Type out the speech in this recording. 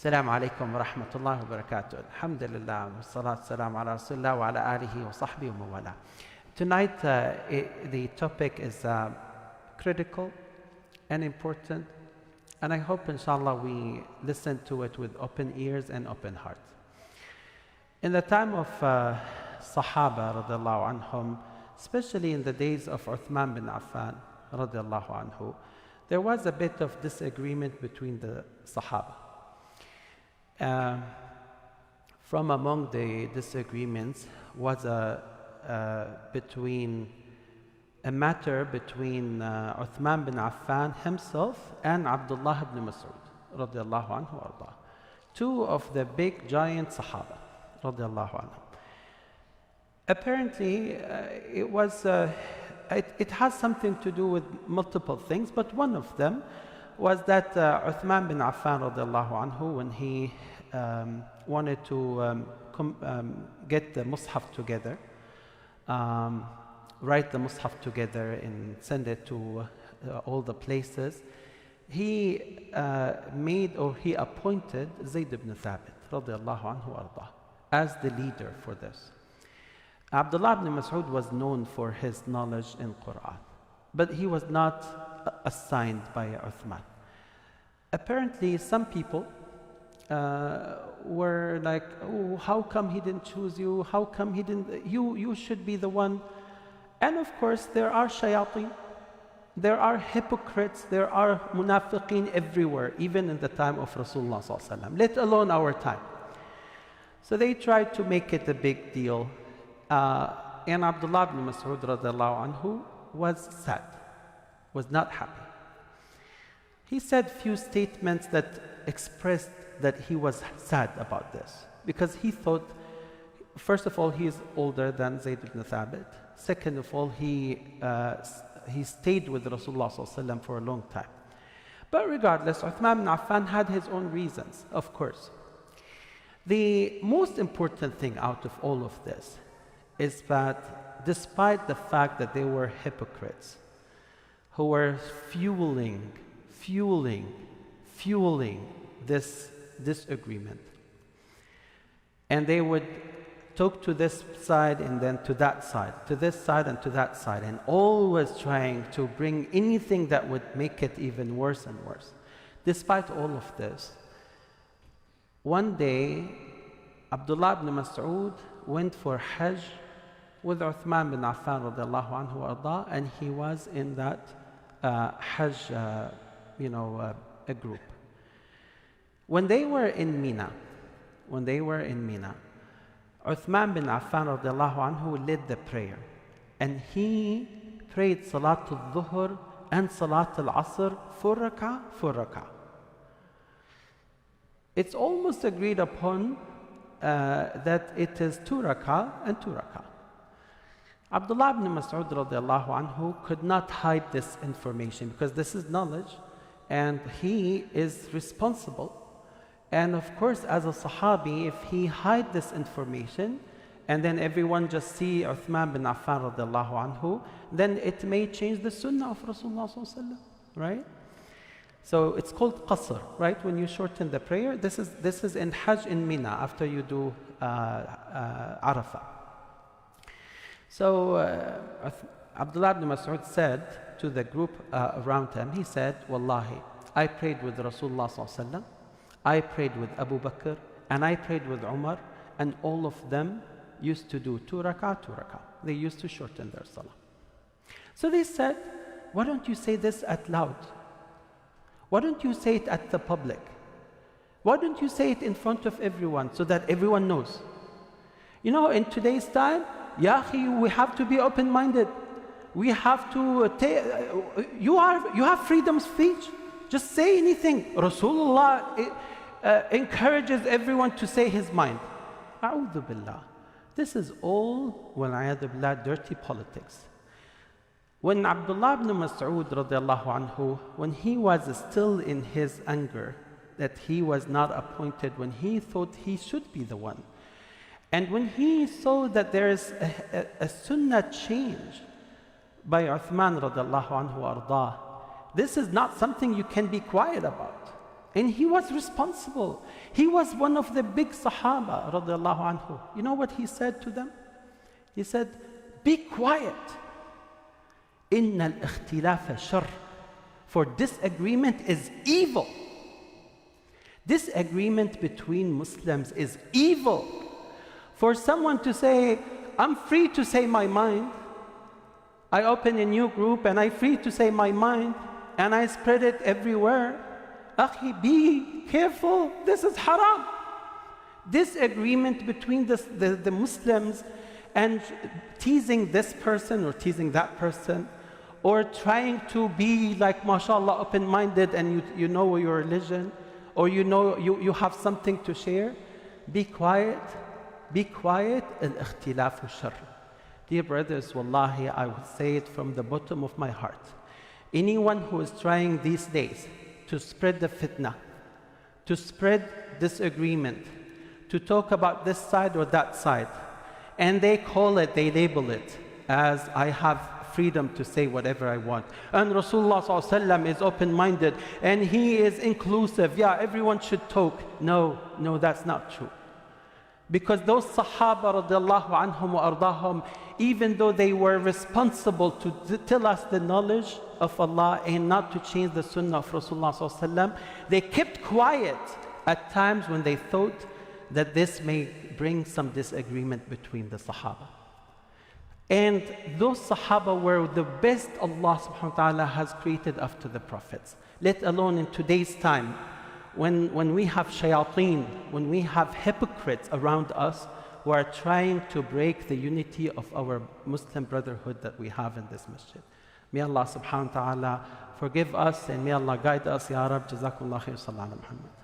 السلام عليكم ورحمة الله وبركاته. Alhamdulillah, wassalatu wassalamu ala Rasulullah wa ala alihi wa sahbihi wa mawala. Tonight, the topic is critical and important, and I hope, inshallah, we listen to it with open ears and open hearts. In the time of Sahaba, radiallahu anhum, especially in the days of Uthman bin Affan, radiallahu anhu, there was a bit of disagreement between the Sahaba. From among the disagreements was a matter between Uthman bin Affan himself and Abdullah ibn Mas'ud, radiallahu anhu arda. Two of the big giant Sahaba, radiallahu anhu. Apparently, it has something to do with multiple things, but one of them was that Uthman bin Affan, radiallahu anhu, when he wanted to get the Mus'haf together, write the Mus'haf together and send it to all the places, he appointed Zayd ibn Thabit, radiallahu anhu arda, as the leader for this. Abdullah ibn Mas'ud was known for his knowledge in Quran, but he was not assigned by Uthman. Apparently, some people were like, oh, how come he didn't choose you? How come he didn't? You should be the one. And of course, there are shayateen, there are hypocrites, there are munafiqeen everywhere, even in the time of Rasulullah sallallahu alaihi wasallam, let alone our time. So they tried to make it a big deal. And Abdullah ibn Mas'ud radiallahu anhu was sad, was not happy. He said few statements that expressed that he was sad about this, because he thought, first of all, he is older than Zayd ibn Thabit. Second of all, he stayed with Rasulullah sallallahu alaihi wasallam for a long time. But regardless, Uthman bin Affan had his own reasons, of course. The most important thing out of all of this is that despite the fact that they were hypocrites who were fueling this disagreement, and they would talk to this side and then to that side, to this side and to that side, and always trying to bring anything that would make it even worse and worse. Despite all of this, one day Abdullah ibn Mas'ud went for Hajj with Uthman bin Affan radiallahu anhu arda, and he was in that Hajj a group. When they were in Mina, Uthman bin Affan radiallahu anhu led the prayer, and he prayed Salat al-Dhuhr and Salat al-Asr for rak'ah. It's almost agreed upon that it is 2 rak'ah and 2 rak'ah. Abdullah ibn Mas'ud radiallahu anhu could not hide this information, because this is knowledge and he is responsible. And of course, as a Sahabi, if he hide this information and then everyone just see Uthman bin Affan radiallahu anhu, then it may change the sunnah of Rasulullah sallallahu alaihi wasallam, right? So it's called qasr, right? When you shorten the prayer, this is in Hajj in Mina after you do Arafah. So Abdullah ibn Mas'ud said to the group around him, he said, Wallahi, I prayed with Rasulullah sallallahu alaihi wasallam, I prayed with Abu Bakr, and I prayed with Umar, and all of them used to do 2 rak'ah, 2 rak'ah. They used to shorten their salah. So they said, why don't you say this out loud? Why don't you say it at the public? Why don't you say it in front of everyone so that everyone knows? You know, in today's time, ya akhi, we have to be open-minded. We have to you have freedom of speech. Just say anything. Rasulullah encourages everyone to say his mind. A'udhu billah. This is all, wal'ayadu billah, dirty politics. When Abdullah ibn Mas'ud radiallahu anhu, when he was still in his anger that he was not appointed, when he thought he should be the one, and when he saw that there is a sunnah change by Uthman radiallahu anhu arda, this is not something you can be quiet about. And he was responsible. He was one of the big Sahaba, radiallahu anhu. You know what he said to them? He said, be quiet. إِنَّ الْإِخْتِلَافَ شَرٌّ. For disagreement is evil. Disagreement between Muslims is evil. For someone to say, I'm free to say my mind. I open a new group and I'm free to say my mind and I spread it everywhere. Akhi, be careful, this is haram. Disagreement between the Muslims and teasing this person or teasing that person, or trying to be like, mashallah, open-minded and you know your religion, or you know you have something to share. Be quiet, be quiet. Al-ikhtilafu sharr. Dear brothers, wallahi, I would say it from the bottom of my heart. Anyone who is trying these days to spread the fitna, to spread disagreement, to talk about this side or that side, and they label it as I have freedom to say whatever I want. And Rasulullah ﷺ is open-minded and he is inclusive. Yeah, everyone should talk. No, that's not true. Because those Sahaba radiallahu anhum wa ardahum, even though they were responsible to tell us the knowledge of Allah and not to change the sunnah of Rasulullah ﷺ, they kept quiet at times when they thought that this may bring some disagreement between the Sahaba. And those Sahaba were the best Allah subhanahu wa ta'ala has created after the Prophets. Let alone in today's time, when we have shayateen, when we have hypocrites around us who are trying to break the unity of our Muslim brotherhood that we have in this masjid. May Allah subhanahu wa ta'ala forgive us and may Allah guide us. Ya Rab, jazakumullah khair, sallallahu alaihi wa sallam.